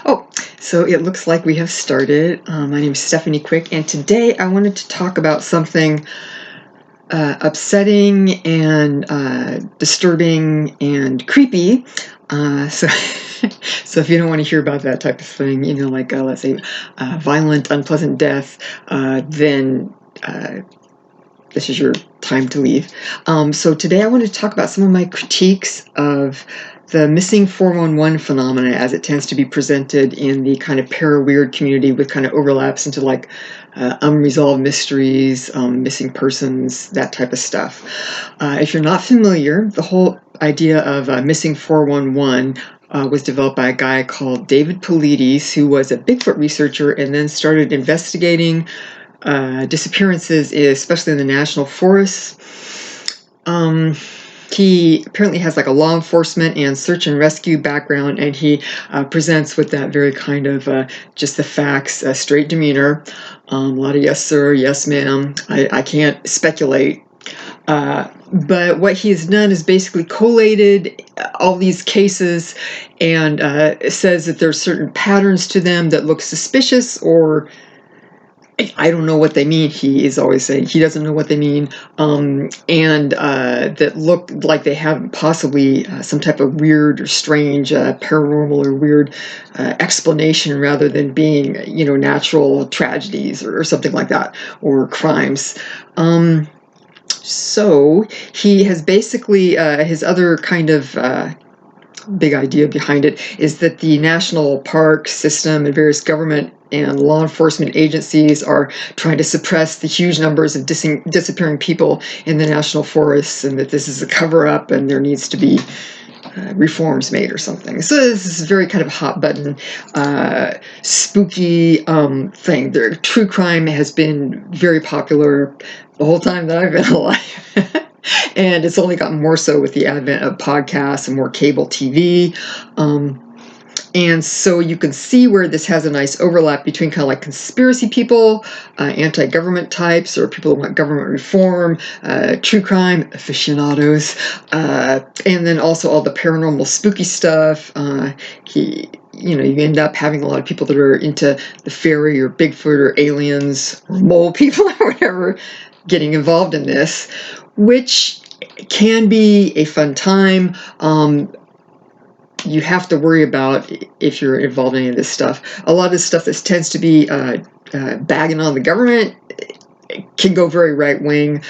Oh, so it looks like we have started. My name is Stephanie Quick, and today I wanted to talk about something upsetting and disturbing and creepy. So, so if you don't want to hear about that type of thing, like let's say violent, unpleasant death, then this is your time to leave. So today I want to talk about some of my critiques of the missing 411 phenomena as it tends to be presented in the kind of para-weird community, with kind of overlaps into like unresolved mysteries, missing persons, that type of stuff. If you're not familiar, the whole idea of missing 411 was developed by a guy called David Paulides, who was a Bigfoot researcher and then started investigating disappearances, especially in the national forests. He apparently has like a law enforcement and search and rescue background, and he presents with that very kind of just the facts, straight demeanor, a lot of yes sir, yes ma'am, I can't speculate. But what he's done is basically collated all these cases and says that there's certain patterns to them that look suspicious, or I don't know what they mean. He is always saying he doesn't know what they mean, and that look like they have possibly some type of weird or strange paranormal or weird explanation, rather than being, natural tragedies or something like that, or crimes. So he has basically his other kind of big idea behind it is that the national park system and various government and law enforcement agencies are trying to suppress the huge numbers of disappearing people in the national forests, and that this is a cover-up and there needs to be reforms made or something. So this is a very kind of hot button, spooky thing. True crime has been very popular the whole time that I've been alive. And it's only gotten more so with the advent of podcasts and more cable TV. And so you can see where this has a nice overlap between kind of like conspiracy people, anti-government types, or people who want government reform, true crime aficionados, and then also all the paranormal spooky stuff. You end up having a lot of people that are into the fairy or Bigfoot or aliens or mole people or whatever getting involved in this, which can be a fun time. You have to worry about, if you're involved in any of this stuff, a lot of stuff that tends to be bagging on the government can go very right-wing,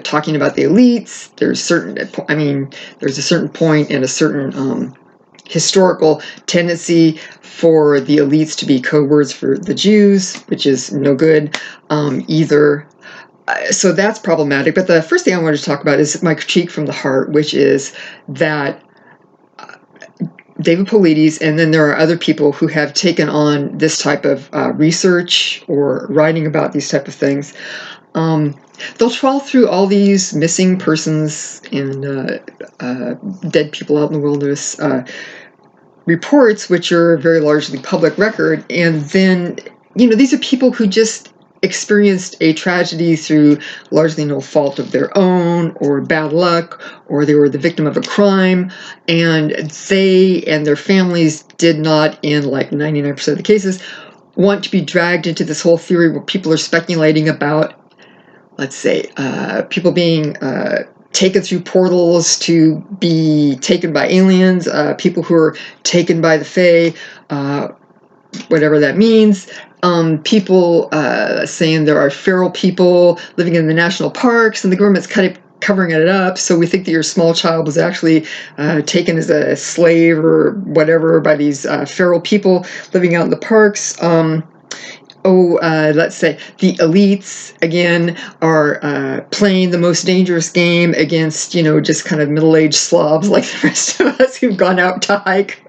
talking about the elites. There's a certain point and a certain historical tendency for the elites to be code words for the Jews, which is no good either. So that's problematic. But the first thing I wanted to talk about is my critique from the heart, which is that David Paulides, and then there are other people who have taken on this type of research or writing about these type of things. They'll trawl through all these missing persons and dead people out in the wilderness reports, which are very largely public record. And then, these are people who just experienced a tragedy through largely no fault of their own, or bad luck, or they were the victim of a crime, and they and their families did not, in like 99% of the cases, want to be dragged into this whole theory where people are speculating about, let's say, people being taken through portals to be taken by aliens, people who are taken by the Fae, whatever that means. People saying there are feral people living in the national parks, and the government's kind of covering it up. So we think that your small child was actually taken as a slave or whatever by these feral people living out in the parks. Let's say the elites, again, are playing the most dangerous game against, just kind of middle-aged slobs like the rest of us who've gone out to hike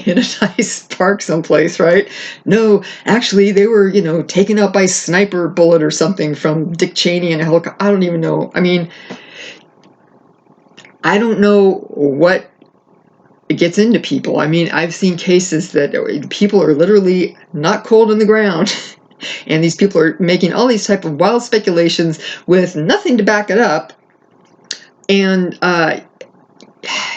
in a nice park someplace, right? No, actually, they were, taken out by a sniper bullet or something from Dick Cheney in a helicopter. I don't even know. I don't know what gets into people. I've seen cases that people are literally not cold on the ground, and these people are making all these type of wild speculations with nothing to back it up. And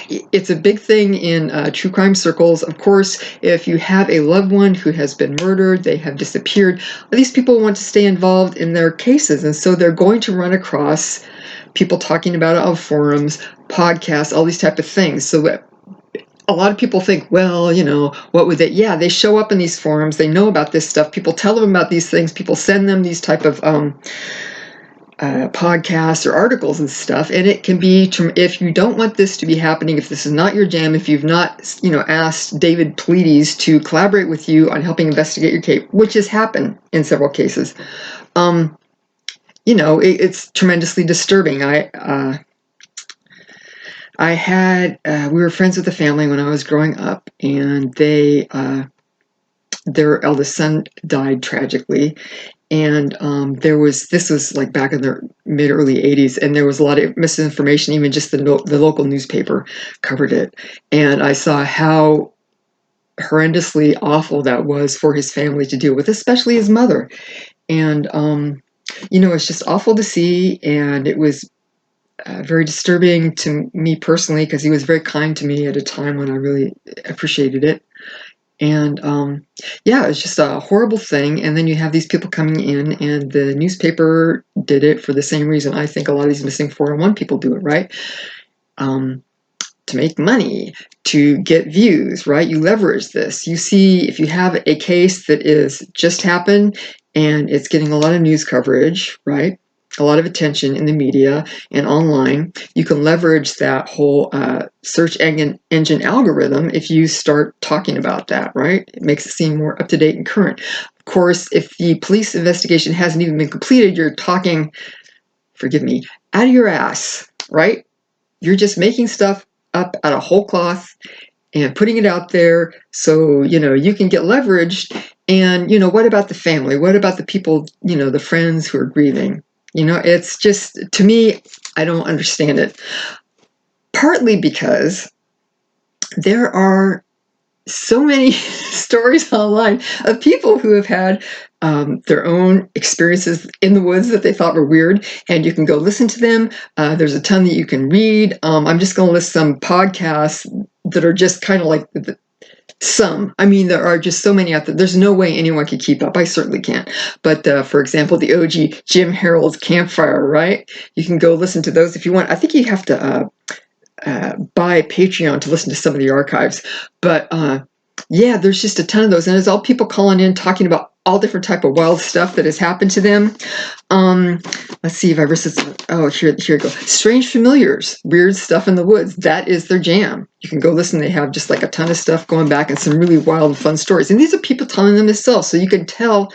It's a big thing in true crime circles. Of course, if you have a loved one who has been murdered, they have disappeared, these people want to stay involved in their cases, and so they're going to run across people talking about it on forums, podcasts, all these type of things. So a lot of people think, well, what would they? Yeah, they show up in these forums. They know about this stuff. People tell them about these things. People send them these type of podcasts or articles and stuff. And it can be, if you don't want this to be happening, if this is not your jam, if you've not, asked David Pleiades to collaborate with you on helping investigate your case, which has happened in several cases, it's tremendously disturbing. We were friends with the family when I was growing up, and their eldest son died tragically. And this was like back in the mid-early 80s, and there was a lot of misinformation. Even just the local newspaper covered it. And I saw how horrendously awful that was for his family to deal with, especially his mother. And, it's just awful to see, and it was very disturbing to me personally, because he was very kind to me at a time when I really appreciated it. And it's just a horrible thing. And then you have these people coming in, and the newspaper did it for the same reason I think a lot of these missing 411 people do it, right? To make money, to get views, right? You leverage this. You see, if you have a case that is just happened and it's getting a lot of news coverage, right? A lot of attention in the media and online, you can leverage that whole search engine algorithm if you start talking about that, right? It makes it seem more up to date and current. Of course, if the police investigation hasn't even been completed, you're talking, forgive me, out of your ass, right? You're just making stuff up out of whole cloth and putting it out there so, you can get leveraged. And, what about the family? What about the people, the friends who are grieving? It's just, to me, I don't understand it. Partly because there are so many stories online of people who have had their own experiences in the woods that they thought were weird, and you can go listen to them. There's a ton that you can read. I'm just going to list some podcasts that are just kind of like there are just so many out there. There's no way anyone could keep up. I certainly can't. But for example, the OG Jim Harold's Campfire, right? You can go listen to those if you want. I think you have to buy Patreon to listen to some of the archives. But there's just a ton of those. And it's all people calling in, talking about all different type of wild stuff that has happened to them. Let's see if I listed. Oh, here you go. Strange familiars, weird stuff in the woods. That is their jam. You can go listen. They have just like a ton of stuff going back and some really wild and fun stories. And these are people telling them themselves. So you can tell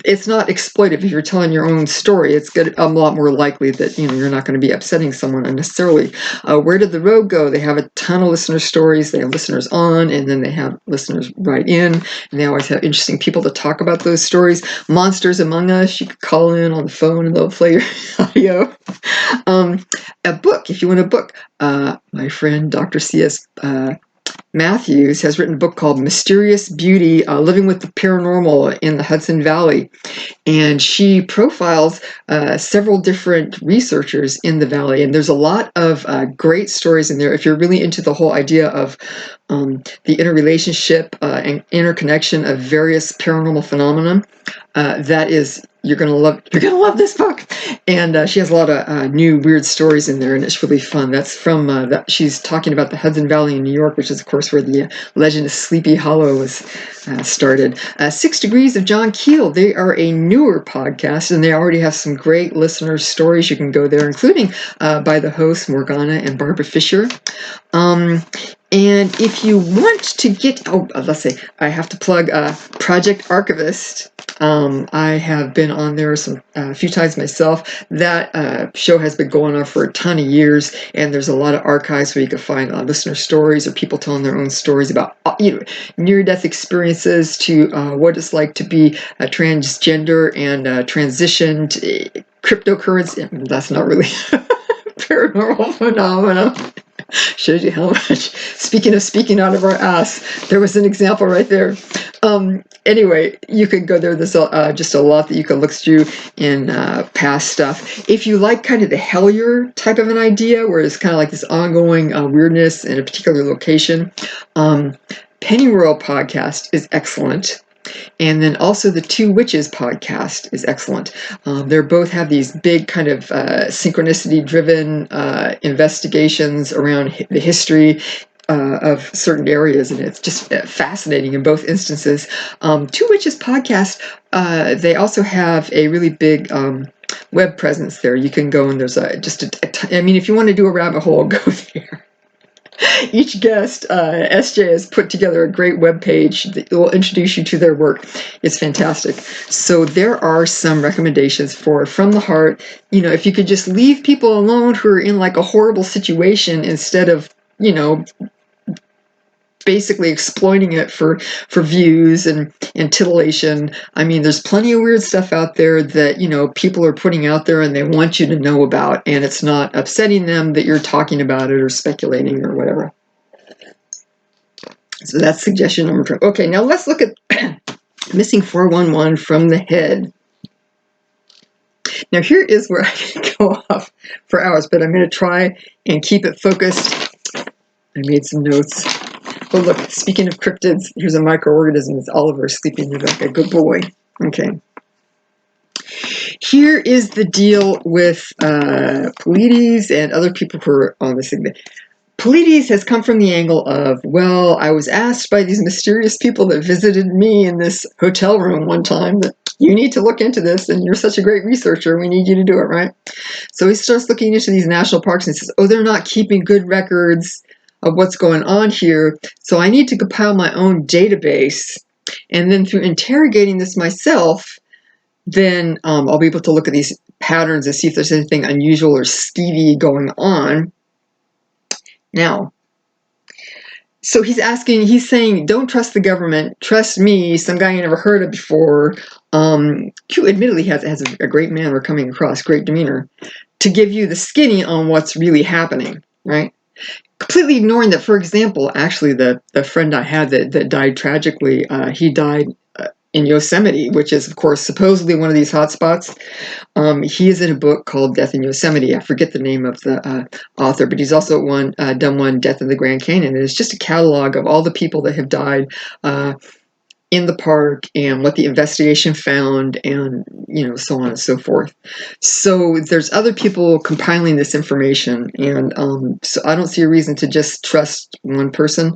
it's not exploitive. If you're telling your own story, it's a lot more likely that you're not going to be upsetting someone unnecessarily. Where did the road go? They have a ton of listener stories. They have listeners on, and then they have listeners write in, and they always have interesting people to talk about those stories. Monsters Among Us, you could call in on the phone and they'll play your audio. A book, if you want a book. My friend Dr. C.S. Matthews has written a book called Mysterious Beauty, Living with the Paranormal in the Hudson Valley. And she profiles several different researchers in the valley. And there's a lot of great stories in there. If you're really into the whole idea of the interrelationship and interconnection of various paranormal phenomena, you're gonna love this book. And she has a lot of new weird stories in there, and it's really fun. That's from she's talking about the Hudson Valley in New York, which is of course where the legend of Sleepy Hollow was started. 6 Degrees of John Keel. They are a newer podcast, and they already have some great listener stories. You can go there, including by the hosts Morgana and Barbara Fisher. And if you want to get, let's see, I have to plug Project Archivist. I have been on there a few times myself. That show has been going on for a ton of years, and there's a lot of archives where you can find listener stories or people telling their own stories about near-death experiences to what it's like to be a transgender and transitioned cryptocurrency. That's not really paranormal phenomenon. Shows you how much. Speaking of speaking out of our ass, there was an example right there. Anyway, you could go there. There's just a lot that you can look through in past stuff. If you like kind of the Hellier type of an idea, where it's kind of like this ongoing weirdness in a particular location, Pennyworld podcast is excellent. And then also the Two Witches podcast is excellent. They both have these big kind of synchronicity-driven investigations around the history of certain areas, and it's just fascinating in both instances. Two Witches podcast, they also have a really big web presence there. You can go and there's I mean, if you want to do a rabbit hole, go there. Each guest, SJ has put together a great web page that will introduce you to their work. It's fantastic. So there are some recommendations for From the Heart. You know, if you could just leave people alone who are in like a horrible situation instead of, you know, basically exploiting it for views and titillation. I mean, there's plenty of weird stuff out there that, you know, people are putting out there and they want you to know about, and it's not upsetting them that you're talking about it or speculating or whatever. So that's suggestion number 2. Okay, now let's look at Missing 411 from the Head. Now here is where I can go off for hours, but I'm going to try and keep it focused. I made some notes. Oh, look, speaking of cryptids, here's a microorganism. It's Oliver sleeping like a good boy. Okay. Here is the deal with Pleiades and other people who are on this thing. Pleiades has come from the angle of, well, I was asked by these mysterious people that visited me in this hotel room one time that you need to look into this, and you're such a great researcher, we need you to do it, right? So he starts looking into these national parks and says, oh, they're not keeping good records of what's going on here, so I need to compile my own database, and then through interrogating this myself, then I'll be able to look at these patterns and see if there's anything unusual or skeevy going on. Now, so he's saying, don't trust the government, trust me, some guy you never heard of before, who admittedly has a great manner coming across, great demeanor, to give you the skinny on what's really happening, right? Completely ignoring that, for example, actually the friend I had that died tragically, he died in Yosemite, which is, of course, supposedly one of these hotspots. He is in a book called Death in Yosemite. I forget the name of the author, but he's also done one, Death in the Grand Canyon. And it's just a catalog of all the people that have died in the park and what the investigation found, and, you know, so on and so forth. So there's other people compiling this information, and so I don't see a reason to just trust one person.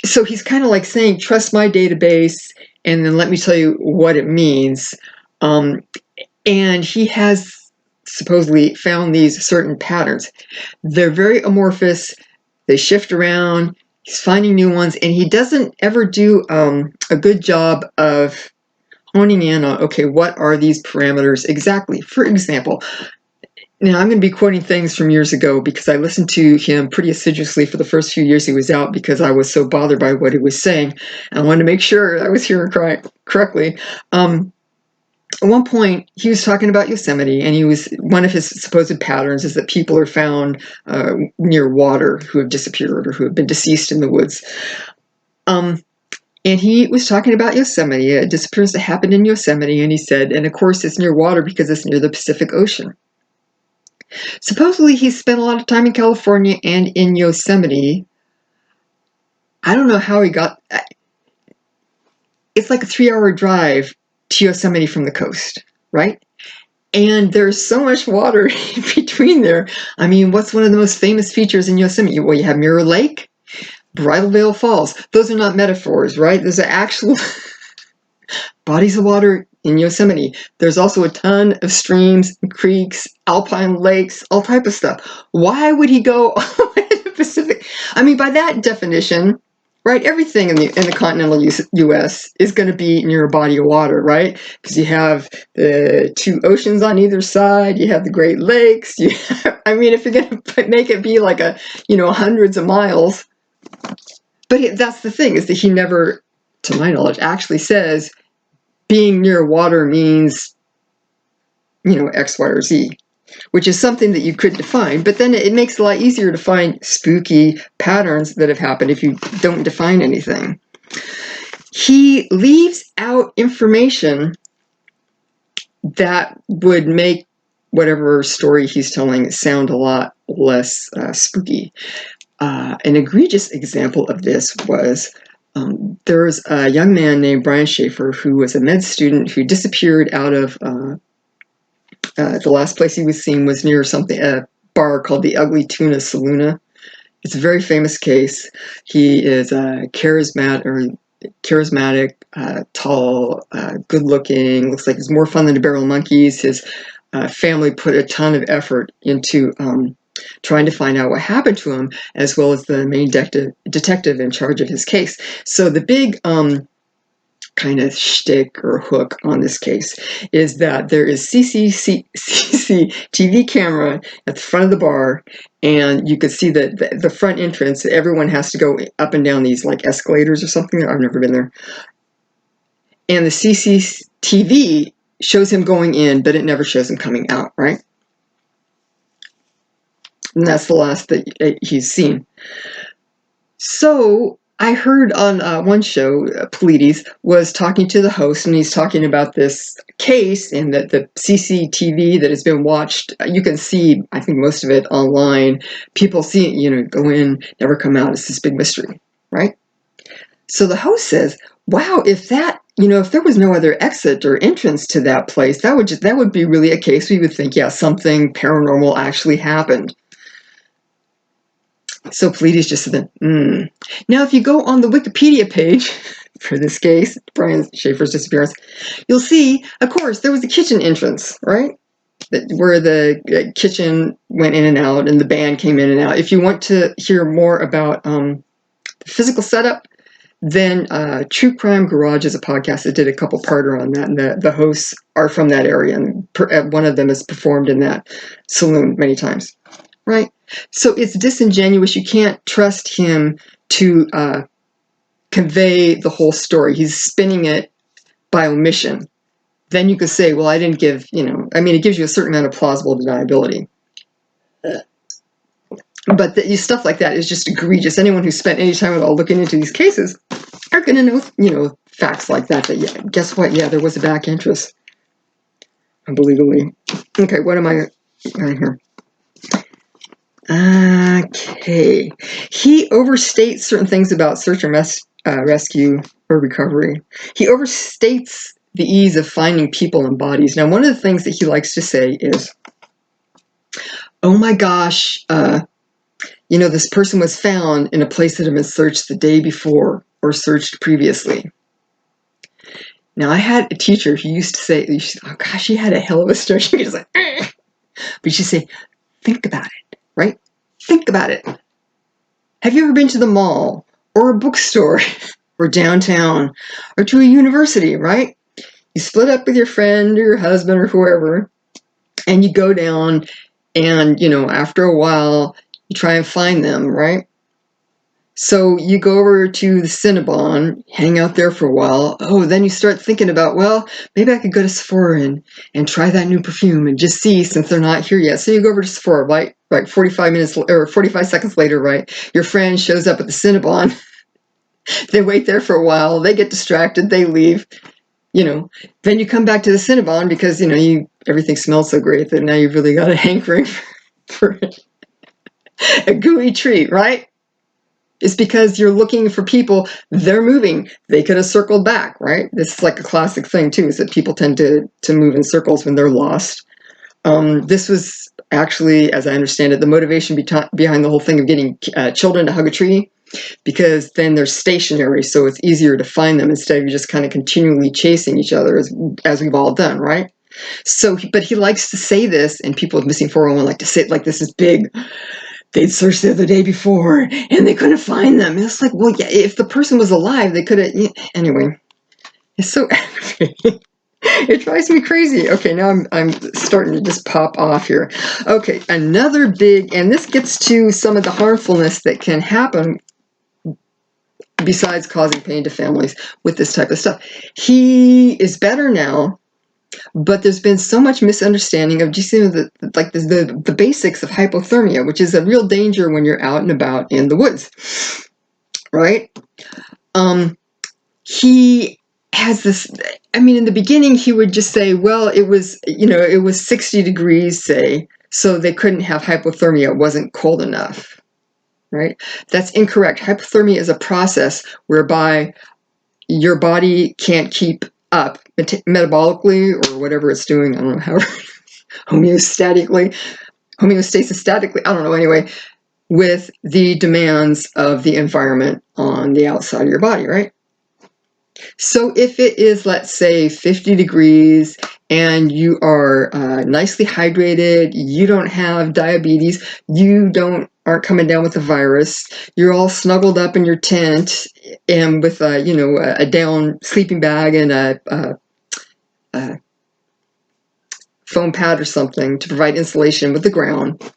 So he's kind of like saying, trust my database, and then let me tell you what it means. And he has supposedly found these certain patterns. They're very amorphous. They shift around. He's finding new ones, and he doesn't ever do a good job of honing in on, okay, what are these parameters exactly? For example, now I'm going to be quoting things from years ago because I listened to him pretty assiduously for the first few years he was out because I was so bothered by what he was saying. I wanted to make sure I was hearing correctly. At one point, he was talking about Yosemite, and one of his supposed patterns is that people are found near water who have disappeared or who have been deceased in the woods. And he was talking about Yosemite, a disappearance that happened in Yosemite, and he said, and of course it's near water because it's near the Pacific Ocean. Supposedly he spent a lot of time in California and in Yosemite. I don't know how he got... It's like a 3-hour drive to Yosemite from the coast, right? And there's so much water in between there. I mean, what's one of the most famous features in Yosemite? Well, you have Mirror Lake, Bridal Veil Falls. Those are not metaphors, right? Those are actual bodies of water in Yosemite. There's also a ton of streams, creeks, alpine lakes, all type of stuff. Why would he go all the way to the Pacific? I mean, by that definition, right, everything in the continental U.S. is going to be near a body of water, right? Because you have the 2 oceans on either side, you have the Great Lakes. I mean, if you're going to make it be like hundreds of miles. But that's the thing, is that he never, to my knowledge, actually says being near water means, X, Y, or Z. which is something that you could define. But then it makes it a lot easier to find spooky patterns that have happened if you don't define anything. He leaves out information that would make whatever story he's telling sound a lot less spooky. An egregious example of this was there was a young man named Brian Schaefer who was a med student who disappeared out of the last place he was seen was near a bar called the Ugly Tuna Saloona. It's a very famous case. He is charismatic, tall, good-looking. Looks like he's more fun than a barrel of monkeys. His family put a ton of effort into trying to find out what happened to him, as well as the main detective in charge of his case. So the big kind of shtick or hook on this case is that there is CCTV camera at the front of the bar, and you could see the front entrance. Everyone has to go up and down these like escalators or something. I've never been there. And the CCTV shows him going in, but it never shows him coming out, right? And that's the last that he's seen. So I heard on one show, Polides was talking to the host, and he's talking about this case and that the CCTV that has been watched, you can see, I think most of it online. People see it, go in, never come out. It's this big mystery, right? So the host says, wow, if there was no other exit or entrance to that place, that would be really a case we would think, yeah, something paranormal actually happened. So Polides just said, Now, if you go on the Wikipedia page for this case, Brian Schaefer's disappearance, you'll see, of course, there was a kitchen entrance, right? Where the kitchen went in and out and the band came in and out. If you want to hear more about the physical setup, then True Crime Garage is a podcast that did a couple-parter on that, and the hosts are from that area, and one of them has performed in that saloon many times, right? So it's disingenuous. You can't trust him to convey the whole story. He's spinning it by omission. Then you could say, well, I didn't give, it gives you a certain amount of plausible deniability. But stuff like that is just egregious. Anyone who spent any time at all looking into these cases are going to know, facts like that. That, yeah, guess what? Yeah, there was a back entrance. Unbelievably. Okay, what am I right here? Okay. He overstates certain things about search and rescue or recovery. He overstates the ease of finding people and bodies. Now, one of the things that he likes to say is, oh my gosh, this person was found in a place that had been searched the day before or searched previously. Now, I had a teacher who used to say, oh gosh, she had a hell of a story. She was like, but she'd say, think about it, right? Think about it. Have you ever been to the mall or a bookstore or downtown or to a university, right? You split up with your friend or your husband or whoever, and you go down and, after a while, you try and find them, right? So you go over to the Cinnabon, hang out there for a while. Oh, then you start thinking about, well, maybe I could go to Sephora and try that new perfume and just see, since they're not here yet. So you go over to Sephora, right? 45 minutes or 45 seconds later, right? Your friend shows up at the Cinnabon. They wait there for a while. They get distracted. They leave. Then you come back to the Cinnabon because, everything smells so great that now you've really got a hankering for a gooey treat, right? It's because you're looking for people. They're moving. They could have circled back, right? This is like a classic thing, too, is that people tend to move in circles when they're lost. This was actually, as I understand it, the motivation behind the whole thing of getting children to hug a tree, because then they're stationary, so it's easier to find them instead of just kind of continually chasing each other, as we've all done, right? So, but he likes to say this, and people with Missing 401 like to say it like this is big. They'd searched there the day before, and they couldn't find them. And it's like, well, yeah, if the person was alive, they could have. Anyway, it's so aggravating. It drives me crazy. Okay, now I'm starting to just pop off here. Okay, another big, and this gets to some of the harmfulness that can happen besides causing pain to families with this type of stuff. He is better now, But there's been so much misunderstanding of just the basics of hypothermia, which is a real danger when you're out and about in the woods, right? He has this, I mean, in the beginning, he would just say, well, it was 60 degrees, say, so they couldn't have hypothermia. It wasn't cold enough, right? That's incorrect. Hypothermia is a process whereby your body can't keep up metabolically or whatever it's doing. I don't know how homeostatically, I don't know, anyway, with the demands of the environment on the outside of your body, right? So if it is, let's say, 50 degrees and you are nicely hydrated, you don't have diabetes, you aren't coming down with a virus, you're all snuggled up in your tent and with a down sleeping bag and a foam pad or something to provide insulation with the ground,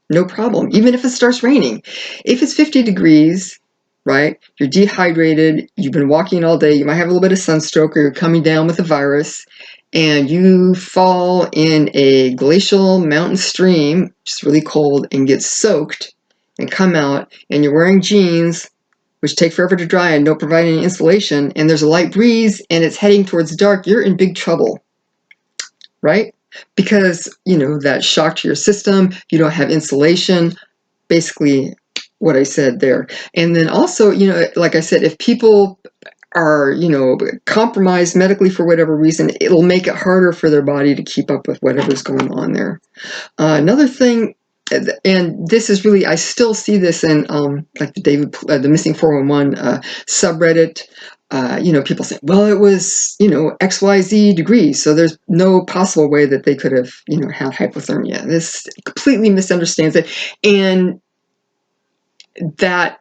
no problem, even if it starts raining. If it's 50 degrees, right, you're dehydrated, you've been walking all day, you might have a little bit of sunstroke or you're coming down with a virus, and you fall in a glacial mountain stream, which is really cold, and get soaked and come out, and you're wearing jeans, which take forever to dry and don't provide any insulation, and there's a light breeze and it's heading towards dark, you're in big trouble, right? Because, that shock to your system, you don't have insulation, basically what I said there. And then also, like I said, if people are, compromised medically for whatever reason, it'll make it harder for their body to keep up with whatever's going on there. Another thing, and this is really, I still see this in like the Missing 411 subreddit. People say, well, it was, XYZ degrees, so there's no possible way that they could have, had hypothermia. This completely misunderstands it. And that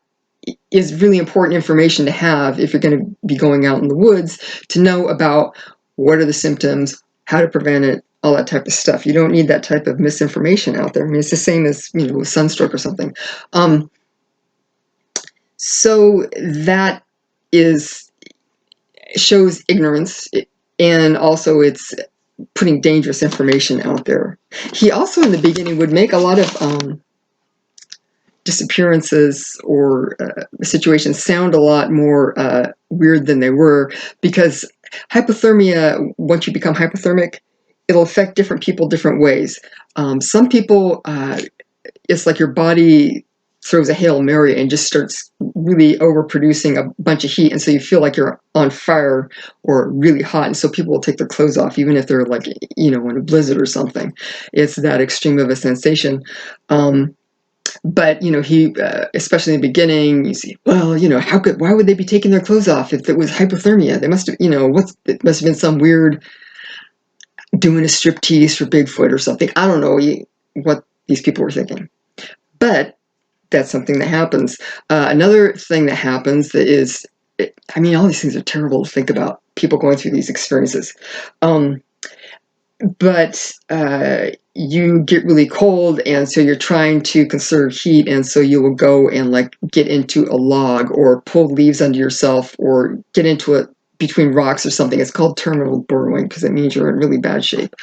is really important information to have if you're going to be going out in the woods, to know about what are the symptoms, how to prevent it, all that type of stuff. You don't need that type of misinformation out there. I mean, it's the same as, with sunstroke or something. So that shows ignorance, and also it's putting dangerous information out there. He also, in the beginning, would make a lot of disappearances or situations sound a lot more weird than they were, because hypothermia, once you become hypothermic, it'll affect different people different ways. Some people, it's like your body throws a Hail Mary and just starts really overproducing a bunch of heat, and so you feel like you're on fire or really hot, and so people will take their clothes off even if they're like, in a blizzard or something. It's that extreme of a sensation. But he, especially in the beginning, you see, well, why would they be taking their clothes off if it was hypothermia? They must have, it must have been some weird doing a striptease for Bigfoot or something. I don't know what these people were thinking, but that's something that happens. Another thing that happens is, all these things are terrible to think about, people going through these experiences. But you get really cold, and so you're trying to conserve heat, and so you will go and get into a log or pull leaves under yourself or get into it between rocks or something. It's called terminal burrowing because it means you're in really bad shape.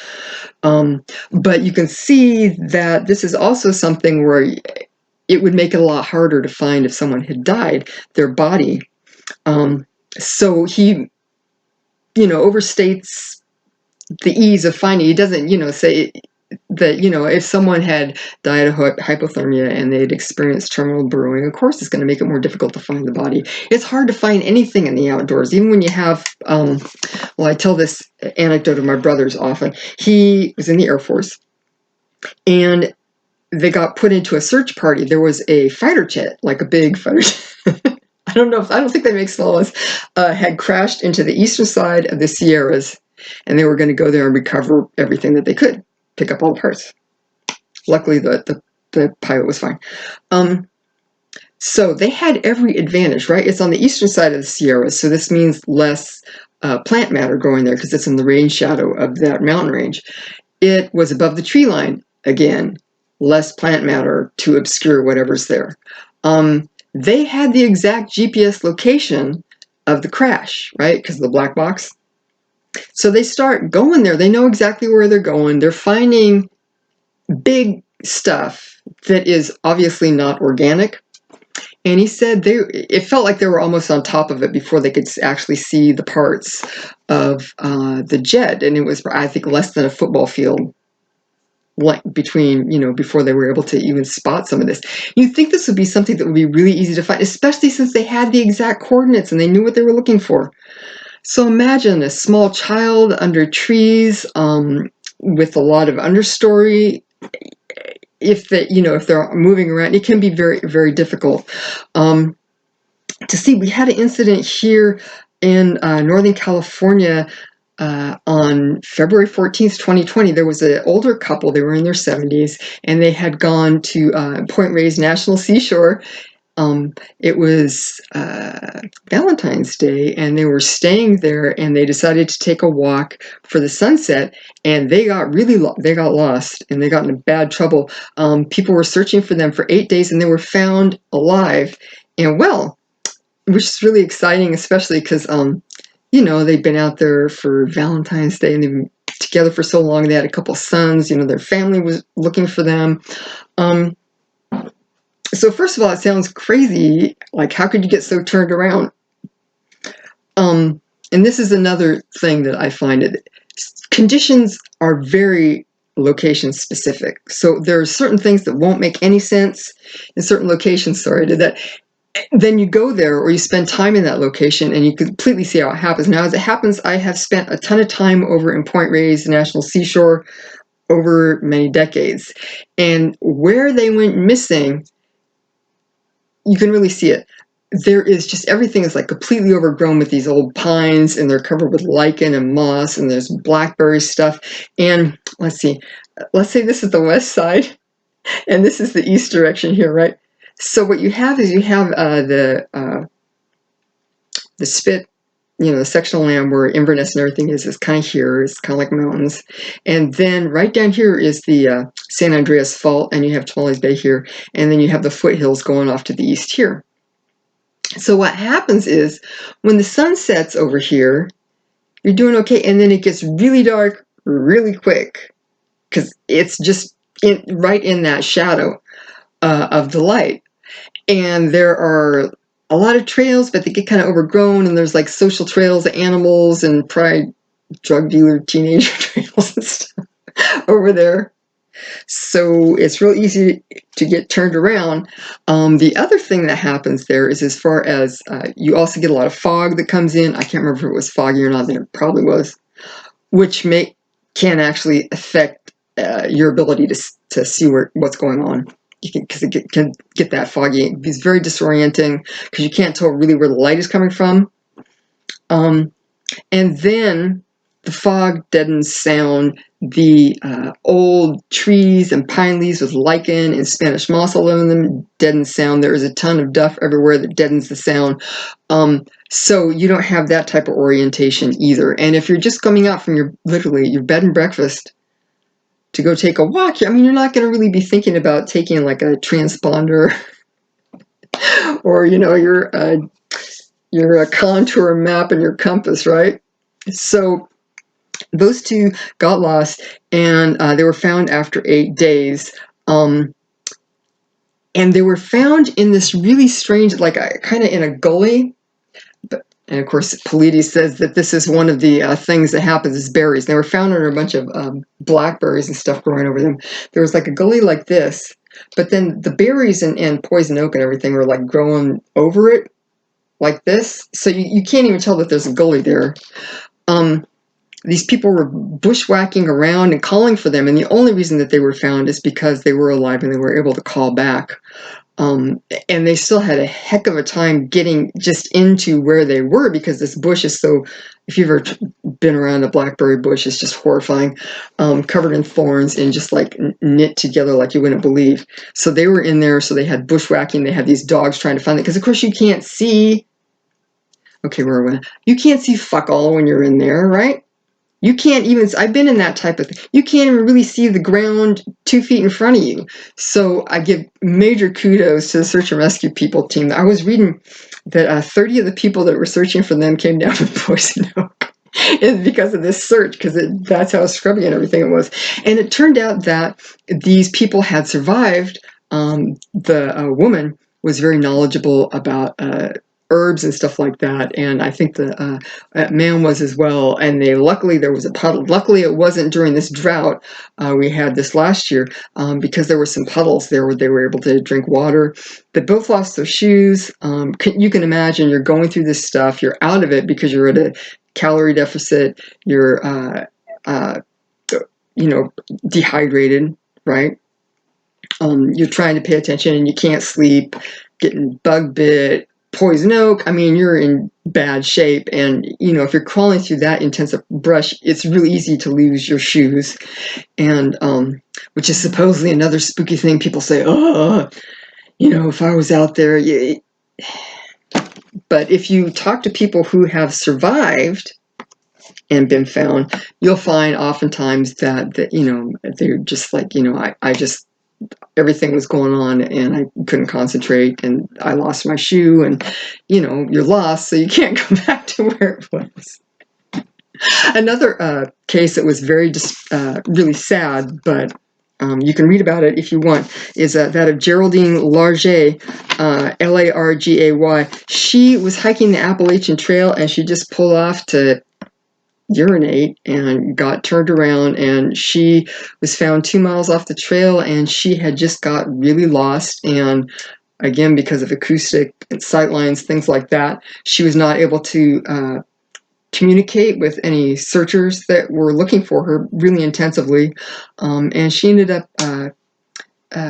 But you can see that this is also something where it would make it a lot harder to find if someone had died, their body. So he, overstates the ease of finding. He doesn't, say that, if someone had died of hypothermia and they'd experienced terminal burrowing, of course it's going to make it more difficult to find the body. It's hard to find anything in the outdoors, even when you have, I tell this anecdote of my brother's often. He was in the Air Force, and they got put into a search party. There was a fighter jet, like a big fighter jet. I don't think they make small ones, had crashed into the eastern side of the Sierras, and they were going to go there and recover everything that they could, pick up all the parts. Luckily, the pilot was fine. So they had every advantage, right? It's on the eastern side of the Sierras, so this means less plant matter growing there because it's in the rain shadow of that mountain range. It was above the tree line, again, less plant matter to obscure whatever's there. They had the exact GPS location of the crash, right? Because of the black box. So they start going there. They know exactly where they're going. They're finding big stuff that is obviously not organic. And he said it felt like they were almost on top of it before they could actually see the parts of the jet. And it was, I think, less than a football field between, before they were able to even spot some of this. You'd think this would be something that would be really easy to find, especially since they had the exact coordinates and they knew what they were looking for. So imagine a small child under trees with a lot of understory. If they're moving around, it can be very, very difficult to see. We had an incident here in Northern California on February 14th, 2020. There was an older couple. They were in their 70s, and they had gone to Point Reyes National Seashore. It was Valentine's Day, and they were staying there, and they decided to take a walk for the sunset, and they got lost, and they got into bad trouble. People were searching for them for 8 days, and they were found alive and well, which is really exciting, especially because they'd been out there for Valentine's Day, and they've been together for so long. They had a couple sons. Their family was looking for them. So first of all, it sounds crazy. Like, how could you get so turned around? And this is another thing that I find. Conditions are very location specific. So there are certain things that won't make any sense in certain locations. Then you go there, or you spend time in that location, and you completely see how it happens. Now, as it happens, I have spent a ton of time over in Point Reyes National Seashore over many decades. And where they went missing, you can really see it. There is just, everything is like completely overgrown with these old pines, and they're covered with lichen and moss, and there's blackberry stuff. And let's say this is the west side, and this is the east direction here, right? So what you have is the spit, the sectional land where Inverness and everything is kind of here. It's kind of like mountains. And then right down here is the San Andreas Fault, and you have Tamales Bay here. And then you have the foothills going off to the east here. So what happens is, when the sun sets over here, you're doing okay. And then it gets really dark really quick, because it's just right in that shadow of the light. And there are a lot of trails, but they get kind of overgrown, and there's like social trails of animals and probably drug dealer teenager trails and stuff over there. So it's real easy to get turned around. The other thing that happens there is, as far as you also get a lot of fog that comes in. I can't remember if it was foggy or not. It probably was, which can actually affect your ability to see what's going on. Because it can get that foggy. It's very disorienting, because you can't tell really where the light is coming from. And then the fog deadens sound. The old trees and pine leaves with lichen and Spanish moss all over them deaden sound. There is a ton of duff everywhere that deadens the sound. So you don't have that type of orientation either. And if you're just coming out from your bed and breakfast to go take a walk, you're not going to really be thinking about taking like a transponder or your contour map and your compass, right? So those two got lost, and they were found after 8 days. And they were found in this really strange, like kind of in a gully. And of course, Paulides says that this is one of the things that happens is berries. They were found under a bunch of blackberries and stuff growing over them. There was like a gully like this, but then the berries and poison oak and everything were like growing over it like this. So you can't even tell that there's a gully there. These people were bushwhacking around and calling for them, and the only reason that they were found is because they were alive and they were able to call back. And they still had a heck of a time getting just into where they were, because this bush is so, if you've ever been around a blackberry bush, it's just horrifying, covered in thorns and just like knit together like you wouldn't believe. So they were in there, so they had bushwhacking, they had these dogs trying to find it, because of course you can't see, okay, where are we? You can't see fuck all when you're in there, right? You can't even, I've been in that type of thing. You can't even really see the ground 2 feet in front of you. So I give major kudos to the search and rescue people team. I was reading that 30 of the people that were searching for them came down with poison oak. because of this search, because that's how scrubby and everything it was. And it turned out that these people had survived. The woman was very knowledgeable about herbs and stuff like that, and I think the man was as well. And luckily there was a puddle. Luckily it wasn't during this drought we had this last year, because there were some puddles there where they were able to drink water. They both lost their shoes. You can imagine, you're going through this stuff, you're out of it because you're at a calorie deficit, you're dehydrated, right? You're trying to pay attention and you can't sleep, getting bug bit, poison oak. I mean, you're in bad shape. And, if you're crawling through that intensive brush, it's really easy to lose your shoes. And, which is supposedly another spooky thing. People say, oh, if I was out there. But if you talk to people who have survived and been found, you'll find oftentimes that they're just like, I just, everything was going on and I couldn't concentrate and I lost my shoe, and you're lost, so you can't go back to where it was. Another case that was really sad, but you can read about it if you want, is that of Geraldine Largay, Largay. She was hiking the Appalachian Trail and she just pulled off to urinate and got turned around, and she was found 2 miles off the trail, and she had just got really lost. And again, because of acoustic and sightlines, things like that, she was not able to communicate with any searchers that were looking for her really intensively, and she ended up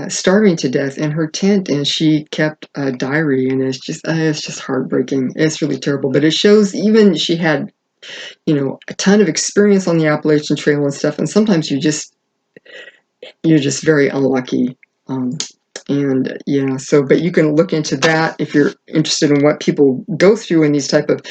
starving to death in her tent, and she kept a diary, and it's just heartbreaking. It's really terrible, but it shows even she had a ton of experience on the Appalachian Trail and stuff, and sometimes you're just very unlucky. But you can look into that if you're interested in what people go through in these type of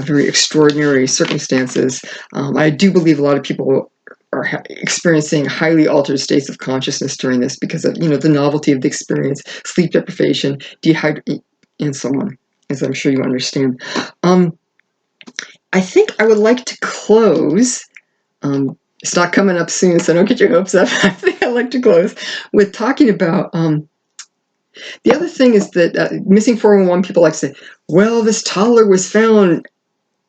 very extraordinary circumstances. I do believe a lot of people are experiencing highly altered states of consciousness during this because of the novelty of the experience, sleep deprivation, dehydration, and so on, as I'm sure you understand. I think I would like to close. It's not coming up soon, so don't get your hopes up. I think I'd like to close with talking about the other thing is that missing 411 people like to say, well, this toddler was found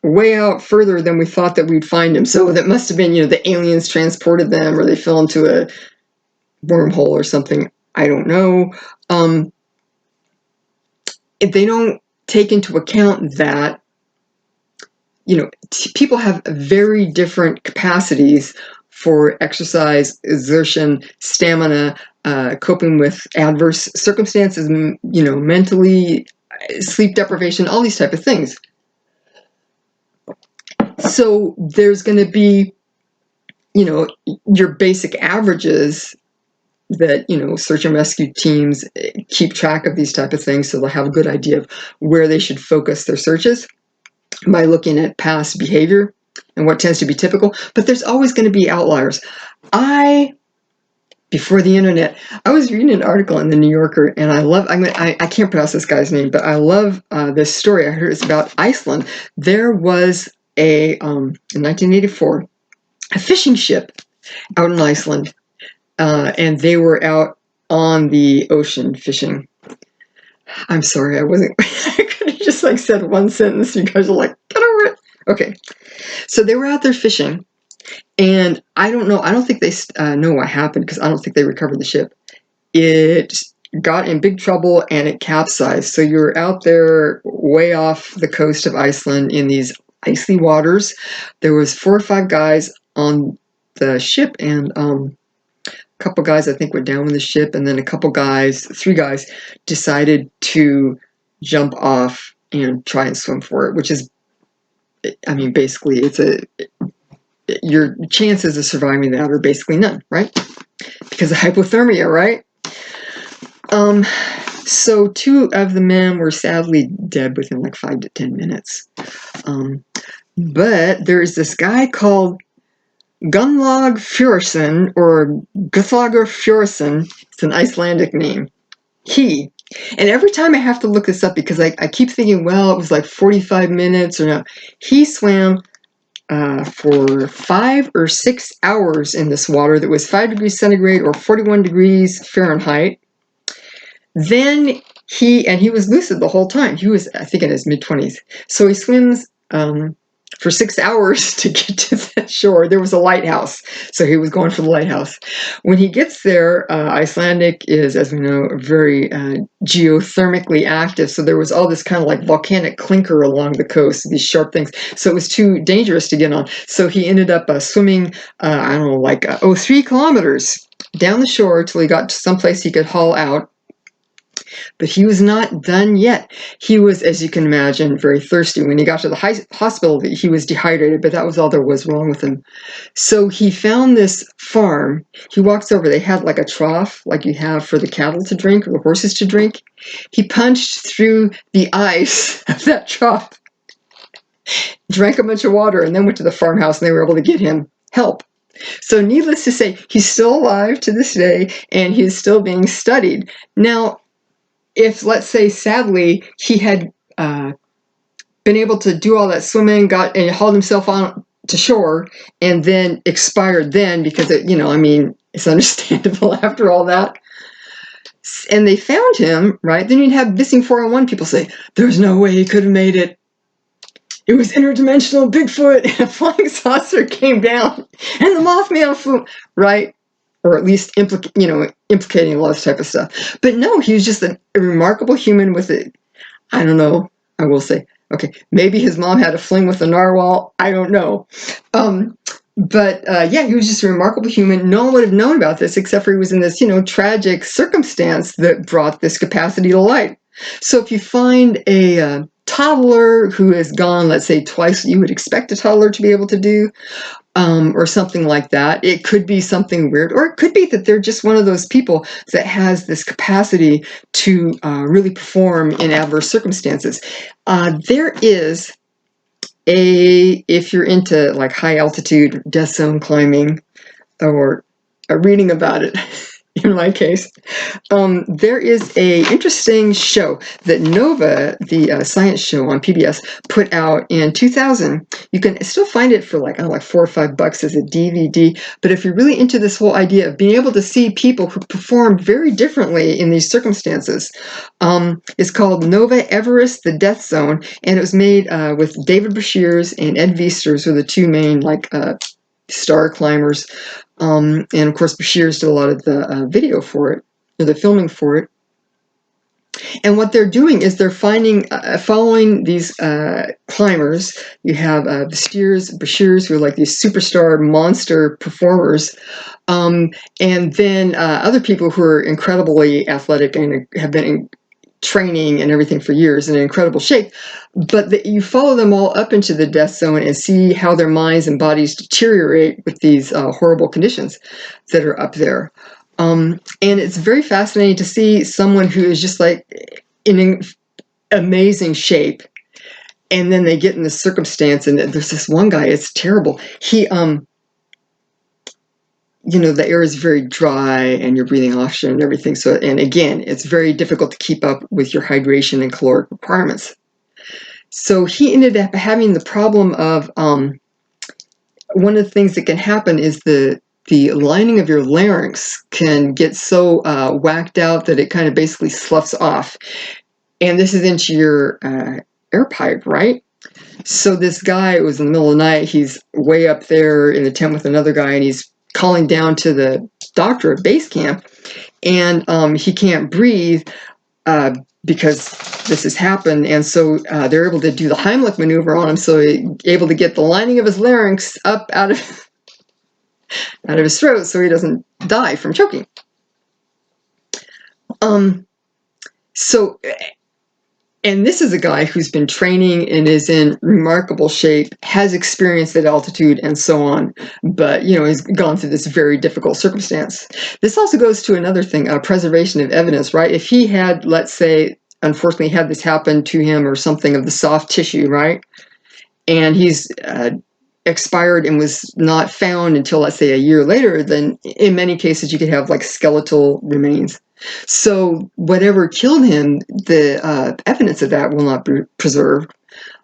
way out further than we thought that we'd find him. So that must have been, the aliens transported them, or they fell into a wormhole or something. I don't know. If they don't take into account that people have very different capacities for exercise, exertion, stamina, coping with adverse circumstances, mentally, sleep deprivation, all these type of things. So there's going to be, your basic averages that, search and rescue teams keep track of these type of things, so they'll have a good idea of where they should focus their searches by looking at past behavior and what tends to be typical. But there's always going to be outliers. Before the internet, I was reading an article in the New Yorker, and I can't pronounce this guy's name, but I love this story. I heard it's about Iceland. There was in 1984, a fishing ship out in Iceland, and they were out on the ocean fishing. I'm sorry, I wasn't. I could have just said one sentence. You guys are like, get over it. Okay, so they were out there fishing, and I don't know. I don't think they know what happened, because I don't think they recovered the ship. It got in big trouble and it capsized. So you're out there way off the coast of Iceland in these icy waters. There was 4 or 5 guys on the ship, and a couple guys I think went down with the ship, and then 3 guys decided to jump off and try and swim for it, which is, basically your chances of surviving that are basically none, right? Because of hypothermia, right? So 2 of the men were sadly dead within 5 to 10 minutes. But there's this guy called Gunnlaug Fjorsson, or Guthlaugr Fjorsson. It's an Icelandic name. And every time I have to look this up, because I keep thinking, well, it was 45 minutes or no. He swam for 5 or 6 hours in this water that was 5 degrees centigrade or 41 degrees Fahrenheit. Then he was lucid the whole time. He was, I think, in his mid-20s. So he swims for 6 hours to get to the shore. There was a lighthouse, so he was going for the lighthouse. When he gets there, Icelandic is, as we know, very geothermically active, so there was all this kind of like volcanic clinker along the coast, these sharp things, so it was too dangerous to get on. So he ended up swimming, I don't know, like 3 kilometers down the shore till he got to someplace he could haul out. But he was not done yet. He was, as you can imagine, very thirsty. When he got to the hospital, he was dehydrated, but that was all there was wrong with him. So he found this farm. He walks over. They had like a trough, like you have for the cattle to drink or the horses to drink. He punched through the ice of that trough, drank a bunch of water, and then went to the farmhouse, and they were able to get him help. So needless to say, he's still alive to this day, and he's still being studied. Now, if, let's say, sadly, he had been able to do all that swimming, got and hauled himself on to shore, and then expired then because, it's understandable after all that, and they found him, right, then you'd have missing 401 people say, there's no way he could have made it. It was interdimensional Bigfoot, and a flying saucer came down, and the Mothman flew, right? Or at least implicating a lot of this type of stuff. But no, he was just a remarkable human with it. I don't know. I will say, okay, maybe his mom had a fling with a narwhal. I don't know. But he was just a remarkable human. No one would have known about this except for he was in this, tragic circumstance that brought this capacity to light. So if you find a toddler who has gone, let's say, twice what you would expect a toddler to be able to do, or something like that. It could be something weird, or it could be that they're just one of those people that has this capacity to really perform in adverse circumstances. There is if you're into like high altitude death zone climbing or reading about it, in my case, there is a interesting show that Nova, the science show on PBS, put out in 2000. You can still find it for like $4 or $5 as a DVD. But if you're really into this whole idea of being able to see people who perform very differently in these circumstances, it's called Nova Everest: The Death Zone, and it was made with David Brashears and Ed Viesturs, who are the two main star climbers. And of course, Brashears did a lot of the video for it, or the filming for it. And what they're doing is they're following these climbers. You have Brashears, who are like these superstar monster performers, and then other people who are incredibly athletic and have been in training and everything for years in incredible shape. But you follow them all up into the death zone and see how their minds and bodies deteriorate with these horrible conditions that are up there. And it's very fascinating to see someone who is just like in amazing shape, and then they get in this circumstance, and there's this one guy, it's terrible. He, the air is very dry and you're breathing oxygen and everything. So, and again, it's very difficult to keep up with your hydration and caloric requirements. So he ended up having the problem of, one of the things that can happen is the lining of your larynx can get so whacked out that it kind of basically sloughs off. And this is into your air pipe, right? So this guy, it was in the middle of the night, he's way up there in the tent with another guy, and he's calling down to the doctor at base camp, and he can't breathe because this has happened, and so they're able to do the Heimlich maneuver on him, so he's able to get the lining of his larynx up out of his throat so he doesn't die from choking. And this is a guy who's been training and is in remarkable shape, has experience at altitude and so on, but, he's gone through this very difficult circumstance. This also goes to another thing, preservation of evidence, right? If he had, let's say, unfortunately had this happen to him or something of the soft tissue, right? And he's expired and was not found until, let's say, a year later, then in many cases you could have like skeletal remains. So whatever killed him, the evidence of that will not be preserved.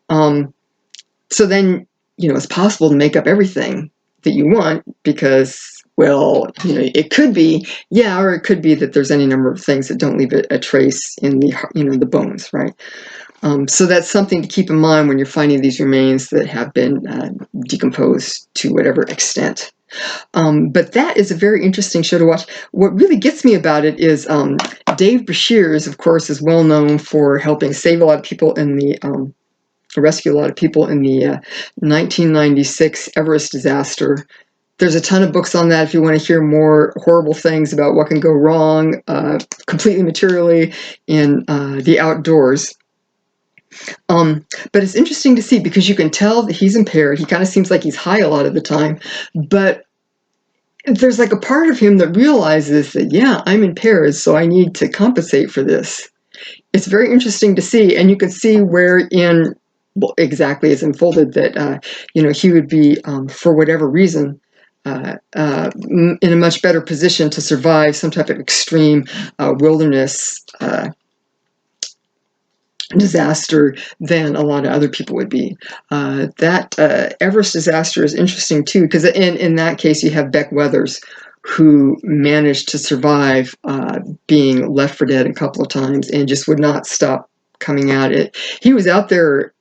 So then it's possible to make up everything that you want because, well, it could be, or it could be that there's any number of things that don't leave a trace in the, the bones, right? So that's something to keep in mind when you're finding these remains that have been decomposed to whatever extent. But that is a very interesting show to watch. What really gets me about it is Dave Bashir, of course, is well known for helping save a lot of people in the rescue a lot of people in the 1996 Everest disaster. There's a ton of books on that if you want to hear more horrible things about what can go wrong completely materially in the outdoors. But it's interesting to see because you can tell that he's impaired. He kind of seems like he's high a lot of the time, but there's like a part of him that realizes that, I'm impaired, so I need to compensate for this. It's very interesting to see, and you can see where exactly it's unfolded that, he would be, for whatever reason, in a much better position to survive some type of extreme wilderness disaster than a lot of other people would be. That Everest disaster is interesting too, because in that case you have Beck Weathers, who managed to survive being left for dead a couple of times and just would not stop coming at it. He was out there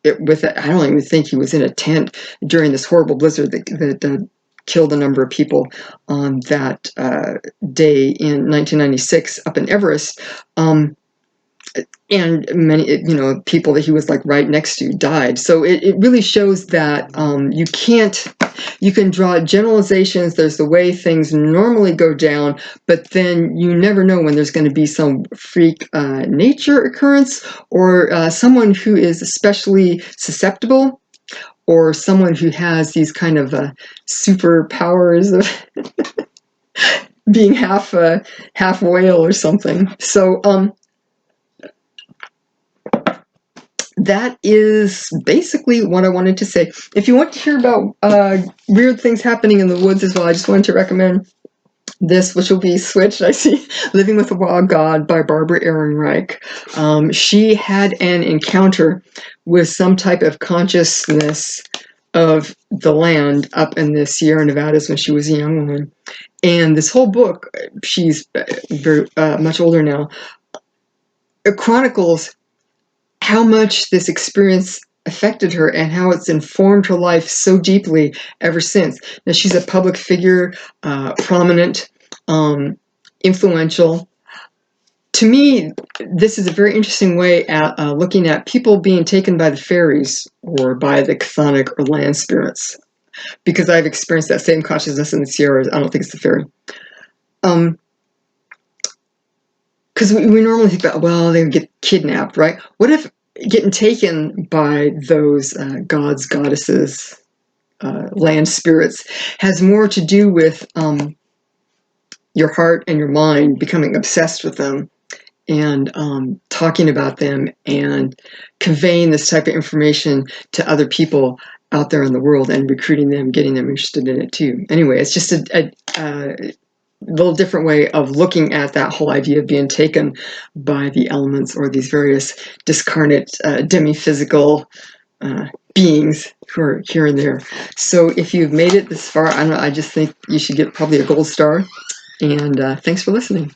I don't even think he was in a tent during this horrible blizzard that killed a number of people on that day in 1996 up in Everest. And many, people that he was like right next to died. So it really shows that you can draw generalizations. There's the way things normally go down, but then you never know when there's going to be some freak nature occurrence or someone who is especially susceptible or someone who has these kind of superpowers of being half whale or something. So, that is basically what I wanted to say. If you want to hear about weird things happening in the woods as well, I just wanted to recommend this, which will be switched. I see Living with a Wild God by Barbara Ehrenreich. She had an encounter with some type of consciousness of the land up in the Sierra Nevadas when she was a young woman. And this whole book, she's very much older now, it chronicles how much this experience affected her and how it's informed her life so deeply ever since. Now, she's a public figure, prominent, influential. To me, this is a very interesting way at looking at people being taken by the fairies or by the chthonic or land spirits, because I've experienced that same consciousness in the Sierras. I don't think it's the fairy. Because we normally think about, well, they would get kidnapped, right? What if getting taken by those gods, goddesses, land spirits has more to do with your heart and your mind becoming obsessed with them and talking about them and conveying this type of information to other people out there in the world and recruiting them, getting them interested in it too. Anyway, it's just a little different way of looking at that whole idea of being taken by the elements or these various discarnate demi-physical beings who are here and there. So if you've made it this far, I just think you should get probably a gold star. And thanks for listening.